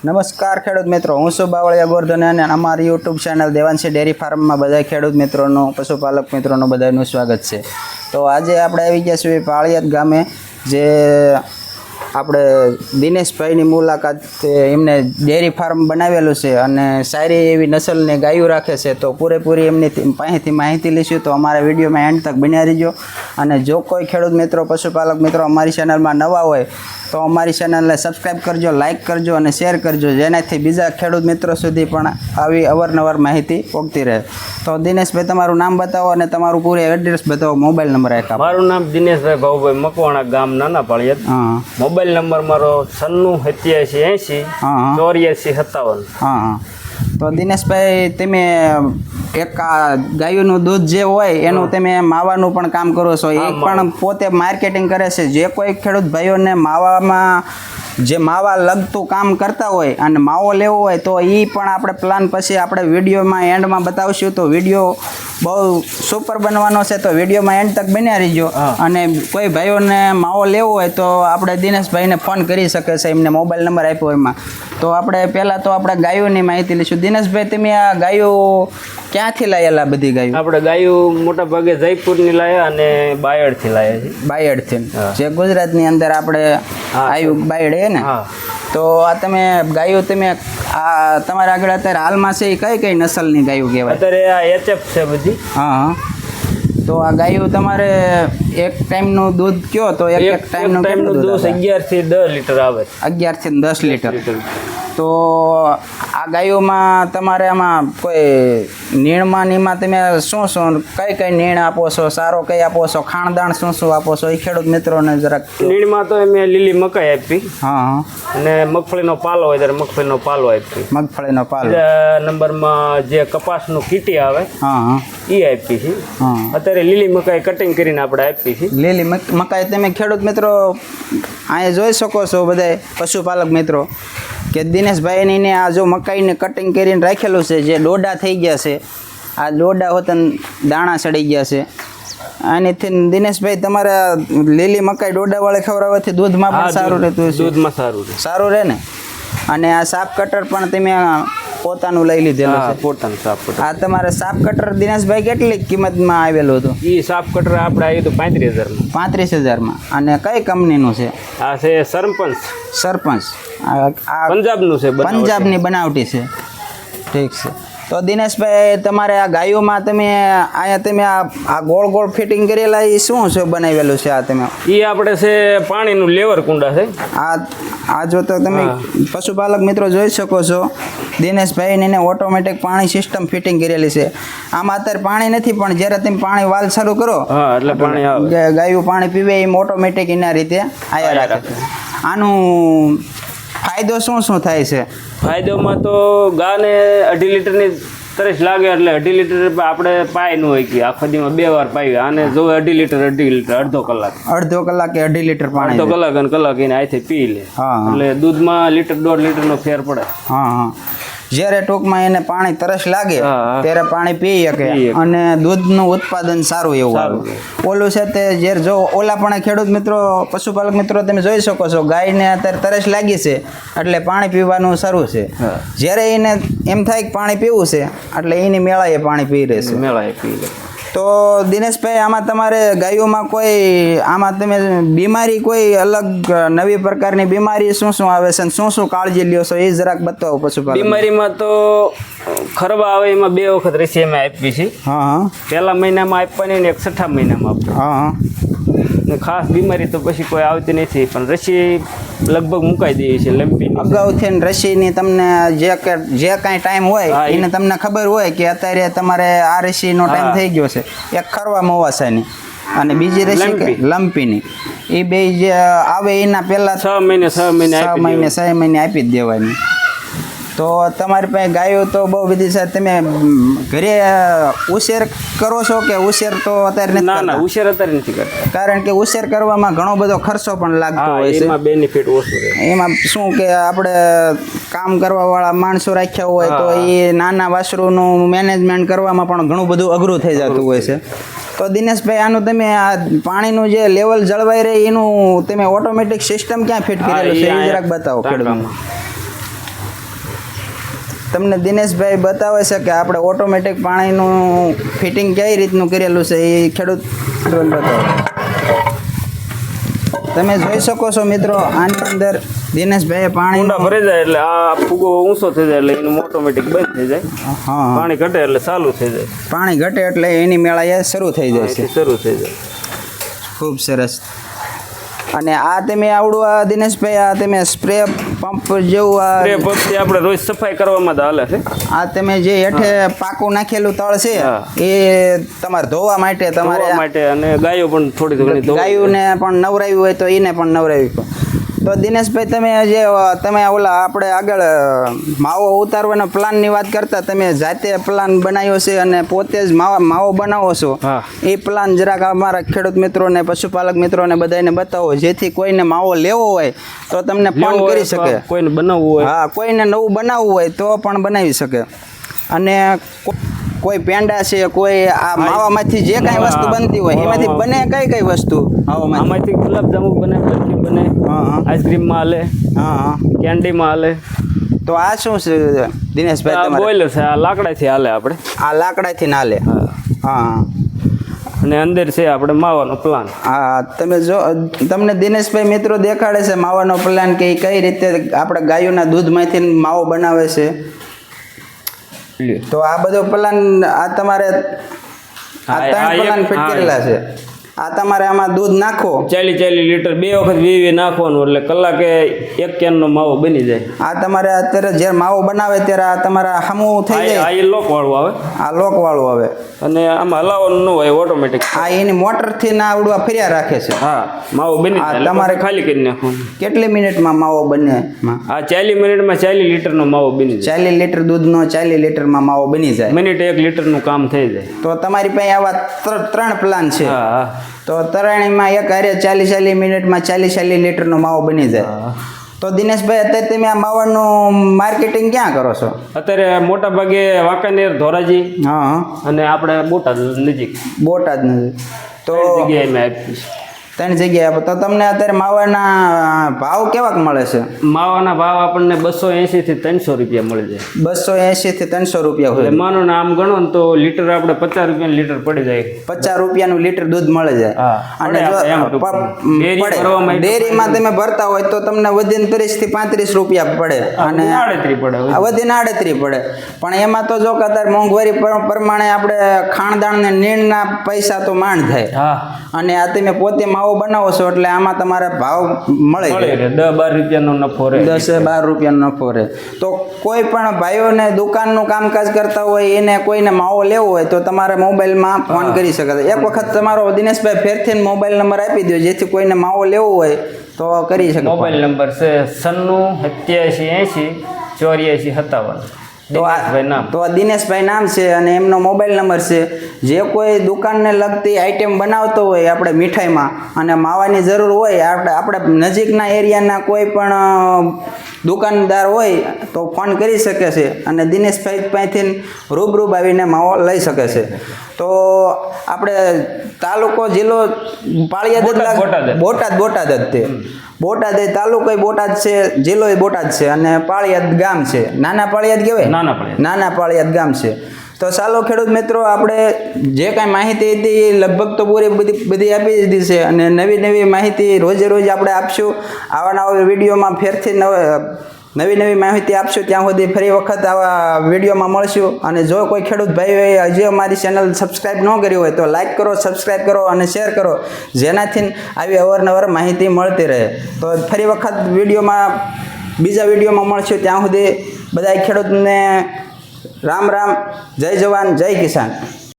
નમસ્કાર ખેડૂત મિત્રો, હું છું બાવળિયા ગોરધન અને અમારી યુટ્યુબ ચેનલ દેવાંશી ડેરી ફાર્મમાં બધા ખેડૂત મિત્રોનું, પશુપાલક મિત્રોનું બધાનું સ્વાગત છે. તો આજે આપણે આવી ગયા છીએ પાળિયાદ ગામે, જે આપણે દિનેશભાઈની મુલાકાત, એમને ડેરી ફાર્મ બનાવેલું છે અને સારી એવી નસલની ગાયો રાખે છે. તો પૂરેપૂરી એમની પાસેથી માહિતી લઈશું. તો અમારા વિડીયોમાં એન્ડ તક બન્યા રહીજો. અને જો કોઈ ખેડૂત મિત્રો, પશુપાલક મિત્રો અમારી ચેનલમાં નવા હોય તો અમારી ચેનલને સબસ્ક્રાઈબ કરજો, લાઇક કરજો અને શેર કરજો, જેનાથી બીજા ખેડૂત મિત્રો સુધી પણ આવી અવારનવાર માહિતી પહોંચતી રહે. તો દિનેશભાઈ, તમારું નામ બતાવો અને તમારું પૂરું એડ્રેસ બતાવો, મોબાઈલ નંબર આપ્યા. મારું નામ દિનેશભાઈ ભાઉભાઈ મકવાણા, ગામ નાના પાળિયાદ. હા. મોબાઈલ નંબર મારો 968780 8457. હા. તો દિનેશભાઈ, તમે એક આ ગાયોનું દૂધ જે હોય એનું તમે માવાનું પણ કામ કરો છો, એ પણ પોતે માર્કેટિંગ કરે છે. જે કોઈ ખેડૂત ભાઈઓને માવામાં જે માવા લગતું કામ કરતા હોય અને માવો લેવો હોય તો એ પણ આપણે પ્લાન પછી આપણે વિડીયોમાં એન્ડમાં બતાવશું. તો વિડીયો બહુ સુપર બનવાનો છે, તો વિડીયોમાં એન્ડ તક બન્યા રહીજો. અને કોઈ ભાઈઓને માવો લેવો હોય તો આપણે દિનેશભાઈને ફોન કરી શકે છે, એમને મોબાઈલ નંબર આપ્યો એમાં. તો આપણે પહેલાં તો આપણે ગાયોની માહિતી લઈશું. દિનેશભાઈ, તમે આ ગાયો ક્યાંથી લાયેલા? બધી ગાયો આપણે ગાયો મોટા ભાગે જયપુરની લાયા અને બાયડથી લાયા છે. બાયડથી, જે ગુજરાતની અંદર આપણે આવ્યું બાયડ ને. તો આ તમે ગાયો તમે આ તમારા આગળ અત્યારે હાલમાં છે એ કઈ કઈ નસલની ગાયો કહેવાય? અત્યારે આ એચએફ છે બધી. હા. તો આ ગાયો તમારે એક ટાઈમનું દૂધ કયો તો એક ટાઈમનું દૂધ 11 થી 10 લીટર આવે. 11 થી 10 લીટર. તો આ ગાયોમાં તમારે આમાં કોઈ નીણમાં તમે શું કઈ નીણ આપો છો? સારો કઈ આપો છો? ખાણદાણ શું આપો છો? એ ખેડૂત મિત્રોને જરાક. નીણમાં તો મેં લીલી મકાઈ આપી. હા. અને મગફળીનો પાલો હોય ત્યારે મગફળીનો પાલો આપી. મગફળીનો પાલો. નંબરમાં જે કપાસનું કીટી આવે એ આપી છે. અત્યારે લીલી મકાઈ કટિંગ કરીને આપણે આપી છે. લીલી મકાઈ તમે ખેડૂત મિત્રો અહીંયા જોઈ શકો છો, બધા પશુપાલક મિત્રો, કે દિનેશભાઈની આ જો મકાઈને કટિંગ કરીને રાખેલું છે, જે ડોડા થઈ ગયા છે. આ ડોડા હોતા દાણા ચડી ગયા છે. આનીથી દિનેશભાઈ, તમારે લીલી મકાઈ ડોડાવાળી ખવડાવવાથી દૂધમાં પણ સારું રહેતું હશે? દૂધમાં સારું રહે ને. અને આ સાપ કટર પણ તમે પોતાનું લઈ લીધેલું છે? પોતાનું સાપ કટર. આ તમારે સાપ કટર દિનેશભાઈ કેટલી કિંમતમાં આવેલું હતું? એ સાપ કટર આપણે આવ્યું હતું 35,000. 35,000માં. અને કઈ કંપનીનું છે? આ છે સરપંચ. આ પંજાબનું છે. પંજાબની બનાવટી છે. ઠીક છે. તો દિનેશભાઈ, તમારે આ ગાયોમાં તમે આ ગોળ ગોળ ફિટિંગ કરેલા એ શું છે બનાવેલું છે? આ તમે એ આપણે છે પાણીનું લેવર કુંડા છે. આ જો તો તમે પશુપાલક મિત્રો જોઈ શકો છો, દિનેશભાઈને ઓટોમેટિક પાણી સિસ્ટમ ફિટિંગ કરેલી છે. આમાં અત્યારે પાણી નથી, પણ જ્યારે તમે પાણી વાલ શરૂ કરો એટલે પાણી ગાયો પાણી પીવે એમ ઓટોમેટિક એના રીતે આયા રાખે છે. આનું ફાયદો શું થાય છે? ફાયદોમાં તો ગાને 2.5 લીટરની તરસ લાગે એટલે 2.5 લીટર આપણે પાય ન હોય કે આખો દીમાં 2 વાર પાય. આને જો 2.5 લીટર અડધો કલાકે 2.5 લીટર પાણી, અડધો કલાક અને કલાક એને આથી પી લે. એટલે દૂધમાં 1.5 લીટરનો ફેર પડે. હા. જ્યારે ટૂંકમાં એને પાણી તરસ લાગે ત્યારે પાણી પી શકે અને દૂધનું ઉત્પાદન સારું એવું આવે. ઓલું છે તે જ્યારે જો ઓલા પણ ખેડૂત મિત્રો, પશુપાલક મિત્રો, તમે જોઈ શકો છો, ગાયને અત્યારે તરસ લાગી છે એટલે પાણી પીવાનું શરૂ છે. જ્યારે એને એમ થાય કે પાણી પીવું છે એટલે એની મેળાએ પાણી પી રહેશે. તો દિનેશભાઈ, આમાં તમારે ગાયોમાં તમે બીમારી કોઈ અલગ નવી પ્રકારની બીમારી શું આવે છે, શું કાળજી લ્યો છો એ જરાક બતાવો પશુપાલક. બીમારીમાં તો ખરવા આવે, એમાં 2 વખત રસી અમે આપી છે. પહેલા મહિનામાં આપવાની ને 6 મહિનામાં આપવાની. ને ખાસ બીમારી તો પછી કોઈ આવતી નથી, પણ રસી લગભગ મુકાઈ દઈએ છે. લંપી અગાઉથી રસીની તમને જે કાંઈ ટાઈમ હોય એને તમને ખબર હોય કે અત્યારે તમારે આ રસીનો ટાઈમ થઈ ગયો છે. એક ખરવા મોવાસાની અને બીજી રસી લંપીની. એ બે જે આવે એના પહેલાં 6 મહિને આપી જ દેવાની. તો તમારી પાસે ગાયો તો બહુ બધી છે. તમે ઘરે ઉછેર કરો છો કે ઉછેર તો અત્યારે નથી? ના, ઉછેર અત્યારે નથી કરતા, કારણ કે ઉછેર કરવામાં ઘણો બધો ખર્ચો પણ લાગતો હોય છે. એમાં બેનિફિટ ઓછું રહે. એમાં શું કે આપણે કામ કરવાવાળા માણસો રાખ્યા હોય તો એ નાના વાસરુનું મેનેજમેન્ટ કરવામાં પણ ઘણું બધું અઘરું થઈ જતું હોય છે. તો દિનેશભાઈ, આનું તમે આ પાણીનું જે લેવલ જળવાઈ રહે એનું તમે ઓટોમેટિક સિસ્ટમ ક્યાં ફિટ કરેલું છે એ જરાક બતાવો ખેડૂતોને. તમને દિનેશભાઈ બતાવે છે કે આપણે ઓટોમેટિક પાણીનું ફિટિંગ કઈ રીતનું કરેલું છે એ ખેડૂત બતાવે. તમે જોઈ શકો છો મિત્રો, આની અંદર દિનેશભાઈએ પાણી ઊંડા ભરાઈ જાય એટલે આ ફૂગો ઊંચો થઈ જાય એટલે એનું ઓટોમેટિક બંધ થઈ જાય. હા પાણી ઘટે એટલે ચાલુ થઈ જાય. પાણી ઘટે એટલે એની મેળા શરૂ થઈ જાય છે. શરૂ થઈ જાય. ખૂબ સરસ. અને આ તમે આવડું આ દિનેશભાઈ આ તમે સ્પ્રે પંપ જેવું આ સ્પ્રે પંપથી આપણે રોજ સફાઈ કરવામાં તો હાલે છે. આ તમે જે હેઠે પાકું નાખેલું તળ છે એ તમારે ધોવા માટે તમારે માટે અને ગાયો પણ થોડી ઘણી ગાયોને પણ નવરાવી હોય તો એને પણ નવરાવી. તો દિનેશભાઈ તમે ઓલા આપણે આગળ માવો ઉતારવાનો પ્લાનની વાત કરતા, તમે જાતે પ્લાન બનાવ્યો છે અને પોતે જ માવો બનાવો છો. એ પ્લાન જરાક અમારા ખેડૂત મિત્રોને પશુપાલક મિત્રોને બધાને બતાવો, જેથી કોઈને માવો લેવો હોય તો તમને ફોન કરી શકે. કોઈને બનાવવું હોય, હા, કોઈને નવું બનાવવું હોય તો પણ બનાવી શકે. અને કોઈ પેંડા છે, કોઈ આ માવામાંથી જે કાંઈ વસ્તુ બનતી હોય એમાંથી બને કઈ વસ્તુ આમાંથી ગુલાબજાંબુ બને, બરફી બને, આઈસ્ક્રીમમાં હાલે, કેન્ડીમાં હાલે. તો આ શું છે દિનેશભાઈ? બોઈલર છે, આ લાકડાથી હાલે. આપણે આ લાકડાથી ના હાલે. હા. અને અંદર છે આપણે માવાનો પ્લાન. હા, તમે જો તમને દિનેશભાઈ મિત્રો દેખાડે છે માવાનો પ્લાન કે કઈ રીતે આપણે ગાયોના દૂધમાંથી માવો બનાવે છે. તો આ બધો પ્લાન આ તમારે આ 3 પ્લાન ફિટ કરેલા છે. આ તમારે આમાં દૂધ નાખો 40 લીટર 2 વખત 20 નાખવાનું એટલે કલાકે 1 કેનનો માવો બની જાય. આ તમારે અત્યારે જ્યારે માવો બનાવે ત્યારે આ તમારા હમું થઈ જાય. આ લોક વાળું આવે. આ લોક વાળું આવે અને આમાં હલાવવાનું ન હોય, ઓટોમેટિક. આ એની મોટરથી ના આવડવા ફર્યા રાખે છે. હા, માવો બની જાય. તમારે ખાલી કરી નાખવાનું. કેટલી મિનિટમાં માવો બને? આ 40 મિનિટમાં 40 લીટરનો માવો બની જાય. 40 લીટર દૂધનો 40 લીટરમાં માવો બની જાય. મિનિટ 1 લીટરનું કામ થઈ જાય. તો તમારી પાસે આવા 3 પ્લાન છે. હા. તો તરાણીમાં એક હારે 40 મિનિટમાં 40 લીટરનો માવો બની જાય. તો દિનેશભાઈ અત્યારે તમે આ માવાનું માર્કેટિંગ ક્યાં કરો છો? અત્યારે મોટા ભાગે વાંકાનેર, ધોરાજી, હા, અને આપણે બોટાદ નજીક. બોટાદ નજીક. તો 3 જગ્યાએ મેં આપીશ. 3 જગ્યાએ આપો. તો તમને અત્યારે માવાના ભાવ કેવાક મળે છે? માવાના ભાવ આપણને 280 થી 300 રૂપિયા મળી જાય. 280 થી 300 રૂપિયા હોય. માનો ને આમ ગણો ને તો લીટર આપણે 50 રૂપિયાનું લીટર પડી જાય. 50 રૂપિયાનું લીટર દૂધ મળે જાય. અને ડેરીમાં તમે ભરતા હોય તો તમને વધીને 30 થી 35 રૂપિયા પડે, અને 38 પડે, વધીને 38 પડે. પણ એમાં તો જો કે અત્યારે મોંઘવારી પ્રમાણે આપણે ખાણદાણ ને નીણના પૈસા તો માંડ થાય. અને આ તમે પોતે માવો બનાવો છો એટલે આમાં તમારે ભાવ મળે 10-12 રૂપિયાનો નફો રહે. 10-12 રૂપિયાનો નફો રહે. તો કોઈ પણ ભાઈઓને દુકાનનું કામકાજ કરતા હોય એને કોઈને માવો લેવો હોય તો તમારે મોબાઈલમાં ફોન કરી શકે. એક વખત તમારો દિનેશભાઈ ફેરથી મોબાઈલ નંબર આપી દો, જેથી કોઈને માવો લેવો હોય તો કરી શકે. મોબાઈલ નંબર છે 97 87 80 84 57. તો દિનેશભાઈ નામ છે અને એમનો મોબાઈલ નંબર છે. જે કોઈ દુકાનને લગતી આઈટમ બનાવતો હોય આપણે મીઠાઈમાં અને માવાની જરૂર હોય, આપણે નજીકના એરિયાના કોઈ પણ દુકાનદાર હોય તો ફોન કરી શકે છે અને દિનેશભાઈ પાસેથી રૂબરૂ આવીને માવો લઈ શકે છે. તો આપણે તાલુકો જિલ્લો પાળિયાદ, બોટાદ જ તે. બોટાદ એ તાલુકો બોટાદ છે, જિલ્લો બોટાદ છે, અને પાળિયાદ ગામ છે. નાના પાળિયાદ કહેવાય, નાના પાળિયાદ ગામ છે. તો ચાલો ખેડૂત મિત્રો, આપણે જે કાંઈ માહિતી હતી લગભગ તો પૂરી બધી આપી દીધી છે, અને નવી માહિતી રોજે રોજ આપણે આપશું. આવા નવા વિડીયોમાં ફેરથી નવી માહિતી આપશું. ત્યાં સુધી ફરી વખત આવા વિડીયોમાં મળશું. અને જો કોઈ ખેડૂત ભાઈઓએ હજી અમારી ચેનલ સબસ્ક્રાઈબ ન કરી હોય તો લાઈક કરો, સબસ્ક્રાઈબ કરો અને શેર કરો, જેનાથી આવી અવારનવાર માહિતી મળતી રહે. તો ફરી વખત બીજા વિડીયોમાં મળશું. ત્યાં સુધી બધા ખેડૂતને રામ રામ, જય જવાન, જય કિસાન.